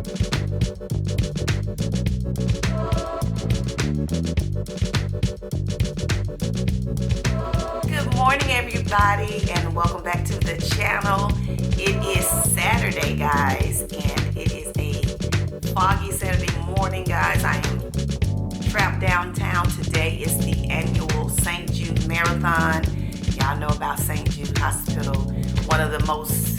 Good morning, everybody, and welcome back to the channel. It is Saturday, guys, and it is a foggy Saturday morning, guys. I am trapped downtown. Today is the annual St. Jude Marathon. Y'all know about St. Jude Hospital, one of the most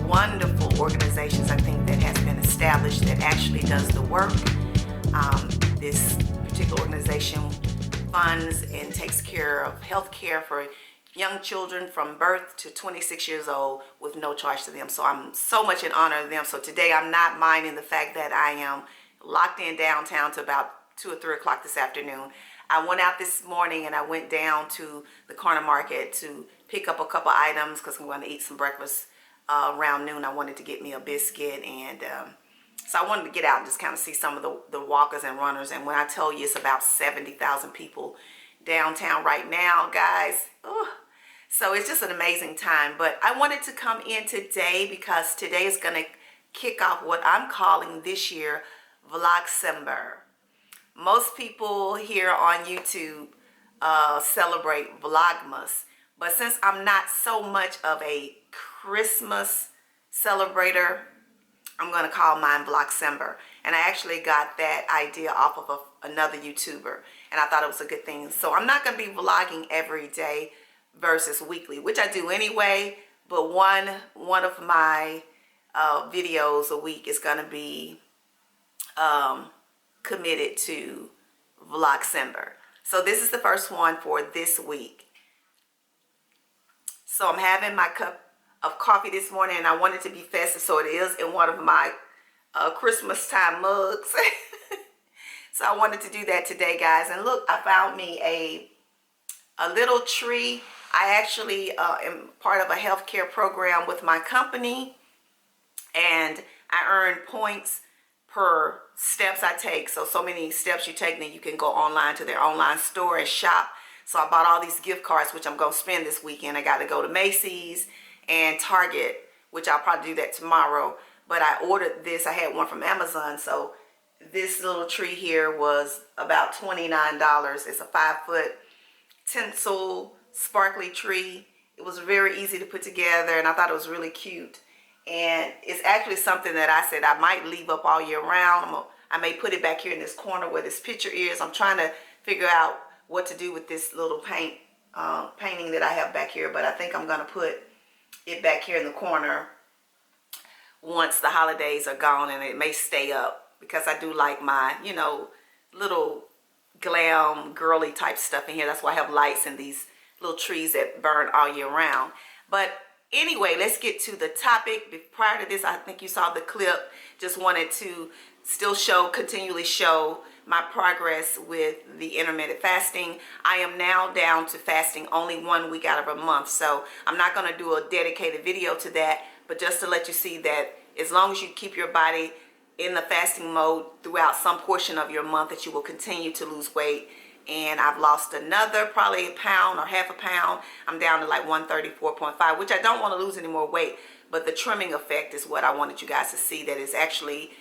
wonderful organizations, I think, that has been established that actually does the work. This particular organization funds and takes care of health care for young children from birth to 26 years old with no charge to them. So I'm so much in honor of them. So today I'm not minding the fact that I am locked in downtown to about 2 or 3 o'clock this afternoon. I went out this morning and I went down to the corner market to pick up a couple items because I'm going to eat some breakfast around noon. I wanted to get me a biscuit, and so I wanted to get out and just kind of see some of the walkers and runners. And when I tell you it's about 70,000 people downtown right now, guys, so it's just an amazing time. But I wanted to come in today because today is going to kick off what I'm calling this year Vlogcember. Most people here on YouTube celebrate Vlogmas, but since I'm not so much of a Christmas celebrator, I'm going to call mine Vlogcember. And I actually got that idea off of another YouTuber, and I thought it was a good thing. So I'm not going to be vlogging every day versus weekly, which I do anyway, but one of my videos a week is going to be committed to Vlogcember. So this is the first one for this week. So I'm having my cup of coffee this morning, and I want it to be festive, so it is in one of my Christmas time mugs. So I wanted to do that today, guys. And look, I found me a little tree. I actually am part of a healthcare program with my company, and I earn points per steps I take. So many steps you take, then you can go online to their online store and shop. So I bought all these gift cards, which I'm going to spend this weekend. I got to go to Macy's and Target, which I'll probably do that tomorrow. But I ordered this. I had one from Amazon. So this little tree here was about $29. It's a 5-foot tinsel sparkly tree. It was very easy to put together, and I thought it was really cute. And it's actually something that I said I might leave up all year round. I may put it back here in this corner where this picture is. I'm trying to figure out what to do with this little painting that I have back here, but I think I'm going to put it back here in the corner once the holidays are gone, and it may stay up because I do like my, you know, little glam girly type stuff in here. That's why I have lights and these little trees that burn all year round. But anyway, let's get to the topic. Prior to this, I think you saw the clip. Just wanted to still continually show my progress with the intermittent fasting. I am now down to fasting only 1 week out of a month. So I'm not going to do a dedicated video to that, but just to let you see that as long as you keep your body in the fasting mode throughout some portion of your month, that you will continue to lose weight. And I've lost another probably a pound or half a pound. I'm down to like 134.5, which I don't want to lose any more weight, but the trimming effect is what I wanted you guys to see, that is actually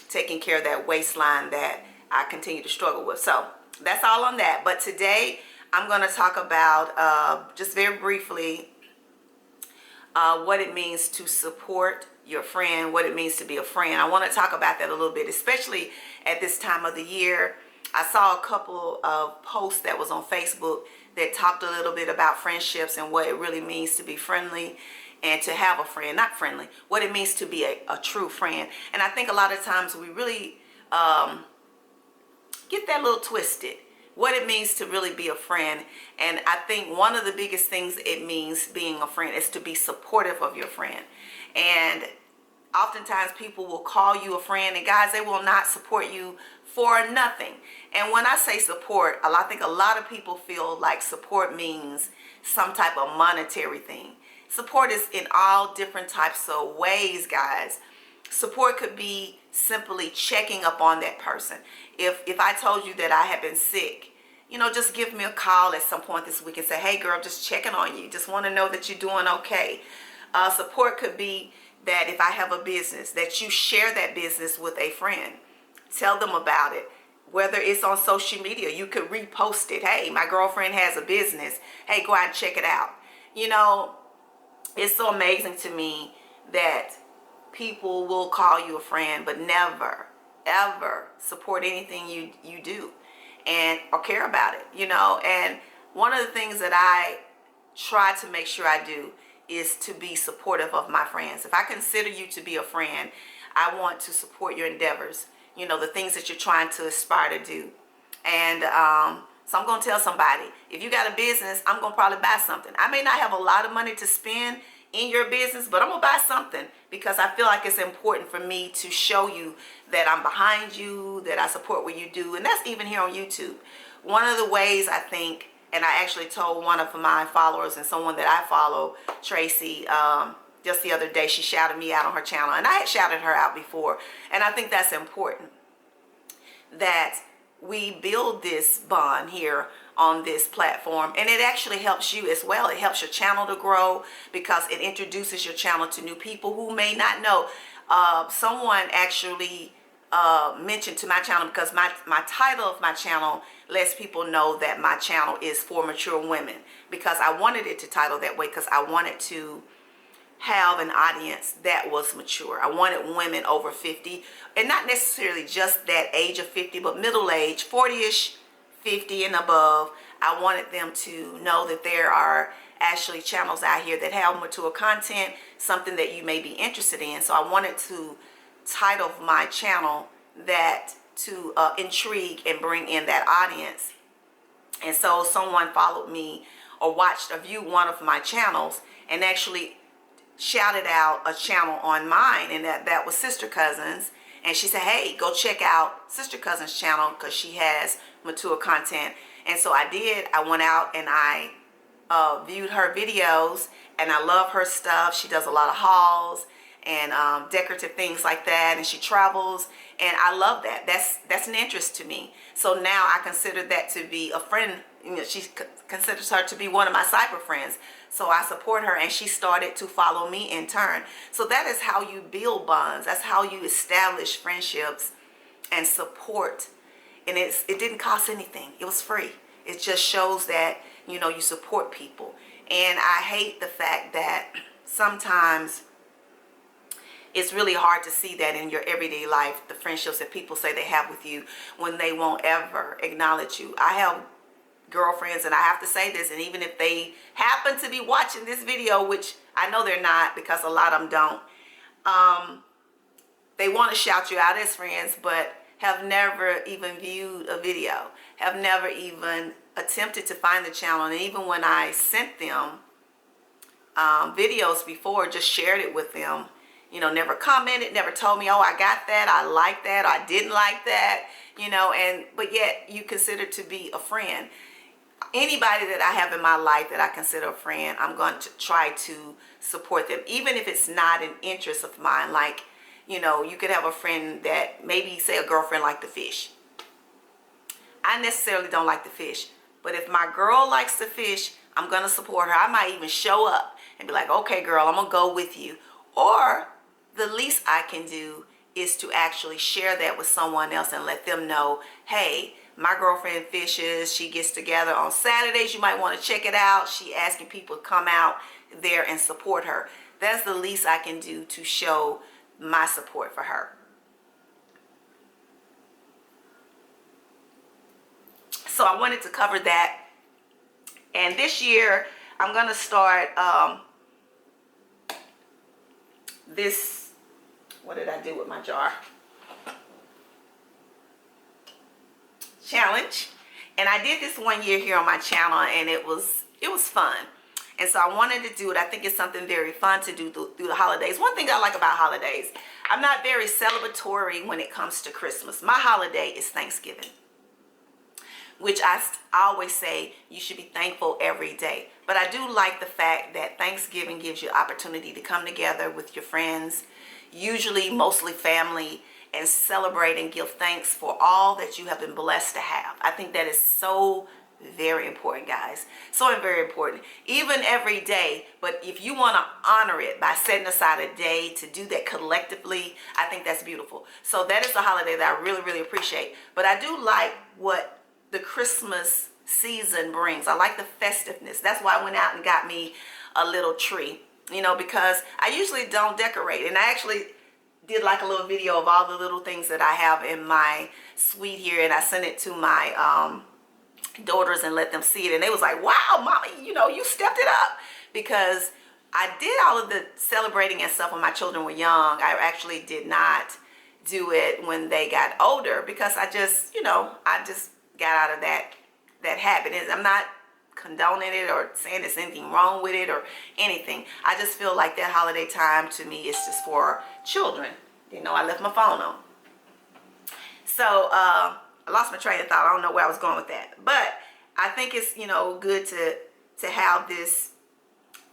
taking care of that waistline that I continue to struggle with. So that's all on that. But today I'm going to talk about just very briefly what it means to support your friend, what it means to be a friend. I want to talk about that a little bit, especially at this time of the year. I saw a couple of posts that was on Facebook that talked a little bit about friendships and what it really means to be friendly and to have a friend, not friendly, what it means to be a true friend. And I think a lot of times we really get that little twisted, what it means to really be a friend. And I think one of the biggest things it means being a friend is to be supportive of your friend. And oftentimes people will call you a friend, and guys, they will not support you for nothing. And when I say support, I think a lot of people feel like support means some type of monetary thing. Support is in all different types of ways, guys. Support could be simply checking up on that person. If I told you that I had been sick, you know, just give me a call at some point this week and say, hey girl, just checking on you. Just want to know that you're doing okay. Support could be that if I have a business, that you share that business with a friend. Tell them about it. Whether it's on social media, you could repost it. Hey, my girlfriend has a business. Hey, go out and check it out. You know, it's so amazing to me that people will call you a friend, but never, ever support anything you do and or care about it, you know. And one of the things that I try to make sure I do is to be supportive of my friends. If I consider you to be a friend, I want to support your endeavors, you know, the things that you're trying to aspire to do. And so I'm going to tell somebody, if you got a business, I'm going to probably buy something. I may not have a lot of money to spend in your business, but I'm going to buy something because I feel like it's important for me to show you that I'm behind you, that I support what you do. And that's even here on YouTube. One of the ways I think, and I actually told one of my followers and someone that I follow, Tracy, just the other day, she shouted me out on her channel. And I had shouted her out before. And I think that's important, that we build this bond here on this platform, and it actually helps you as well. It helps your channel to grow because it introduces your channel to new people who may not know. Someone actually mentioned to my channel, because my title of my channel lets people know that my channel is for mature women, because I wanted it to title that way because I wanted to have an audience that was mature. I wanted women over 50, and not necessarily just that age of 50, but middle age, 40-ish, 50 and above. I wanted them to know that there are actually channels out here that have mature content, something that you may be interested in. So I wanted to title my channel that to intrigue and bring in that audience. And so someone followed me or watched or viewed one of my channels and actually shouted out a channel on mine, and that was Sister Cousins. And she said, hey, go check out Sister Cousins' channel because she has mature content. And so I did. I went out and I viewed her videos, and I love her stuff. She does a lot of hauls and decorative things like that, and she travels, and I love that. That's an interest to me. So now I consider that to be a friend. You know, she considers her to be one of my cyber friends. So I support her, and she started to follow me in turn. So that is how you build bonds. That's how you establish friendships and support. And it didn't cost anything. It was free. It just shows that, you know, you support people. And I hate the fact that sometimes it's really hard to see that in your everyday life, the friendships that people say they have with you when they won't ever acknowledge you. I have girlfriends, and I have to say this, and even if they happen to be watching this video, which I know they're not because a lot of them don't, they want to shout you out as friends, but have never even viewed a video, have never even attempted to find the channel. And even when I sent them videos before, just shared it with them, you know, never commented, never told me, oh, I got that, I like that, I didn't like that, you know, but yet you consider to be a friend. Anybody that I have in my life that I consider a friend, I'm going to try to support them, even if it's not an interest of mine. Like, you know, you could have a friend that maybe, say, a girlfriend like to fish. I necessarily don't like to fish, but if my girl likes to fish, I'm going to support her. I might even show up and be like, okay, girl, I'm going to go with you. Or the least I can do is to actually share that with someone else and let them know, hey, my girlfriend fishes. She gets together on Saturdays. You might want to check it out. She asking people to come out there and support her. That's the least I can do to show my support for her. So I wanted to cover that. And this year, I'm going to start this. What did I do with my jar? Challenge. And I did this one year here on my channel, and it was fun. And so I wanted to do it. I think it's something very fun to do through the holidays. One thing I like about holidays, I'm not very celebratory when it comes to Christmas. My holiday is Thanksgiving, which I always say you should be thankful every day. But I do like the fact that Thanksgiving gives you opportunity to come together with your friends, usually mostly family, and celebrate and give thanks for all that you have been blessed to have. I think that is so very important, guys. So very important, even every day. But if you want to honor it by setting aside a day to do that collectively, I think that's beautiful. So that is a holiday that I really, really appreciate. But I do like what the Christmas season brings. I like the festiveness. That's why I went out and got me a little tree, you know, because I usually don't decorate. And I actually did like a little video of all the little things that I have in my suite here, and I sent it to my daughters and let them see it, and they was like, wow, mommy, you know, you stepped it up. Because I did all of the celebrating and stuff when my children were young. I actually did not do it when they got older, because I just, you know, I just got out of that habit. And I'm not condoning it or saying there's anything wrong with it or anything. I just feel like that holiday time to me is just for children. You know, I left my phone on. So I lost my train of thought. I don't know where I was going with that. But I think it's, you know, good to have this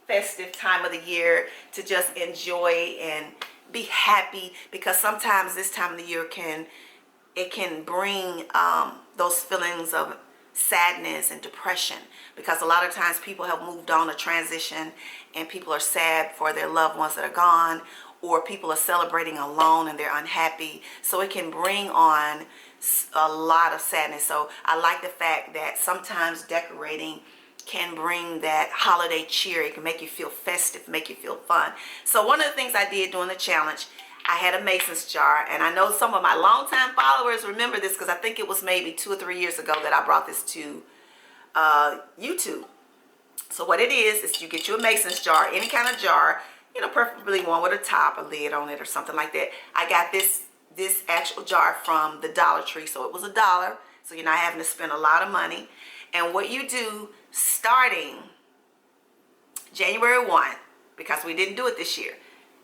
festive time of the year to just enjoy and be happy, because sometimes this time of the year can bring those feelings of sadness and depression, because a lot of times people have moved on, a transition, and people are sad for their loved ones that are gone, or people are celebrating alone and they're unhappy. So it can bring on a lot of sadness. So I like the fact that sometimes decorating can bring that holiday cheer. It can make you feel festive, make you feel fun. So one of the things I did during the challenge, I had a Mason's jar, and I know some of my longtime followers remember this, because I think it was maybe 2 or 3 years ago that I brought this to YouTube. So what it is you get you a Mason's jar, any kind of jar, you know, preferably one with a top, a lid on it or something like that. I got this actual jar from the Dollar Tree, so it was $1, so you're not having to spend a lot of money. And what you do starting January 1, because we didn't do it this year,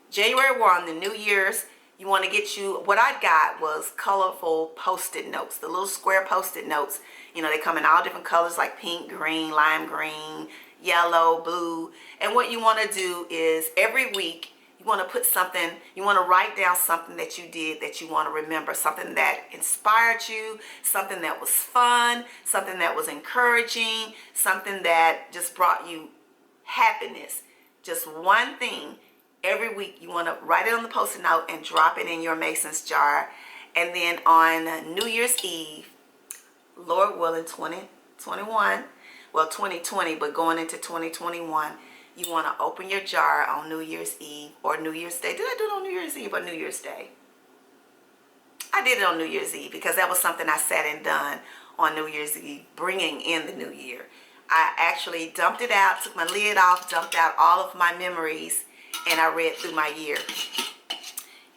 January 1, the New Year's, you want to get you, what I got was colorful Post-it notes, the little square Post-it notes. You know, they come in all different colors, like pink, green, lime green, yellow, blue. And what you want to do is every week you want to put something, you want to write down something that you did that you want to remember, something that inspired you, something that was fun, something that was encouraging, something that just brought you happiness. Just one thing. Every week you want to write it on the Post-it note and drop it in your Mason's jar. And then on New Year's Eve, Lord willing, 2021, well 2020, but going into 2021, you want to open your jar on New Year's Eve or New Year's Day. Did I do it on New Year's Eve or New Year's Day? I did it on New Year's Eve, because that was something I sat and done on New Year's Eve, bringing in the new year. I actually dumped it out, took my lid off, dumped out all of my memories, and I read through my year.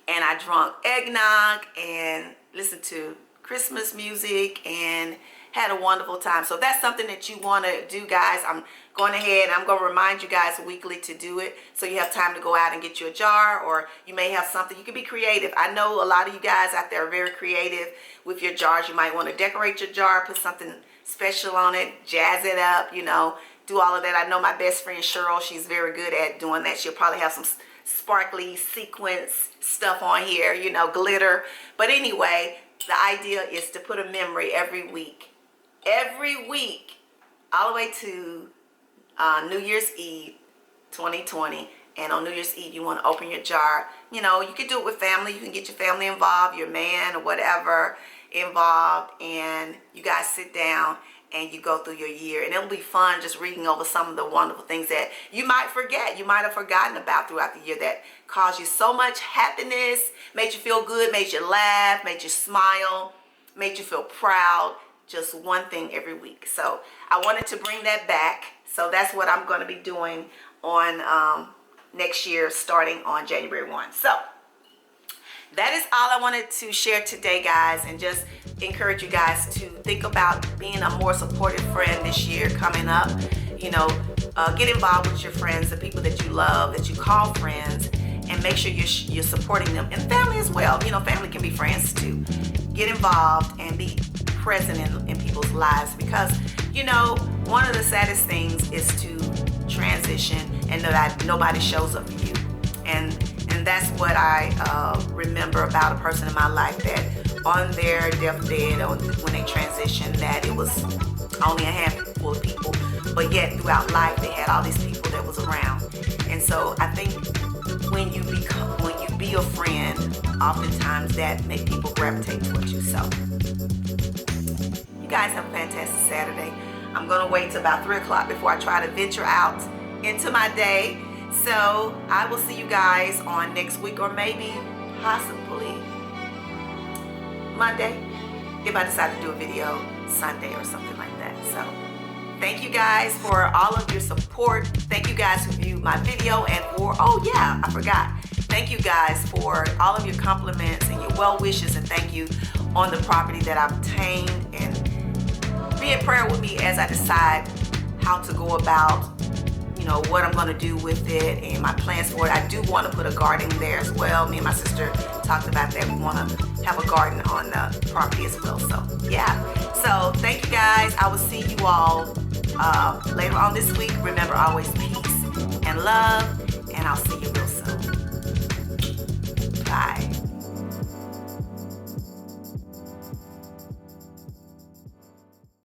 And I drank eggnog and listened to Christmas music and had a wonderful time. So that's something that you want to do, guys. I'm going ahead and I'm going to remind you guys weekly to do it, so you have time to go out and get you a jar, or you may have something. You can be creative. I know a lot of you guys out there are very creative with your jars. You might want to decorate your jar, put something special on it, jazz it up, you know, do all of that. I know my best friend Cheryl, she's very good at doing that. She'll probably have some sparkly sequence stuff on here, you know, glitter. But anyway, the idea is to put a memory every week, all the way to New Year's Eve 2020. And on New Year's Eve, you want to open your jar. You know, you can do it with family. You can get your family involved, your man or whatever involved, and you guys sit down and you go through your year. And it'll be fun just reading over some of the wonderful things that you might forget, you might have forgotten about throughout the year, that caused you so much happiness, made you feel good, made you laugh, made you smile, made you feel proud. Just one thing every week. So I wanted to bring that back. So that's what I'm going to be doing on next year, starting on January 1. So that is all I wanted to share today, guys, and just encourage you guys to think about being a more supportive friend this year coming up. You know, get involved with your friends, the people that you love, that you call friends, and make sure you're supporting them, and family as well. You know, family can be friends too. Get involved and be present in people's lives, because, you know, one of the saddest things is to transition and that nobody shows up for you. And that's what I remember about a person in my life, that on their deathbed, or when they transitioned, that it was only a handful of people, but yet throughout life they had all these people that was around. And so I think when you be a friend, oftentimes that make people gravitate towards you. So you guys have a fantastic Saturday. I'm gonna wait till about 3 o'clock before I try to venture out into my day. So I will see you guys on next week, or maybe possibly Monday, if I decide to do a video Sunday or something like that. So thank you guys for all of your support. Thank you guys who viewed my video, and for, oh yeah, I forgot. Thank you guys for all of your compliments and your well wishes, and thank you on the property that I've obtained, and be in prayer with me as I decide how to go about, you know, what I'm going to do with it and my plans for it. I do want to put a garden there as well. Me and my sister talked about that. We want to have a garden on the property as well. So yeah, so thank you guys. I will see you all later on this week. Remember, always peace and love, and I'll see you real soon. Bye.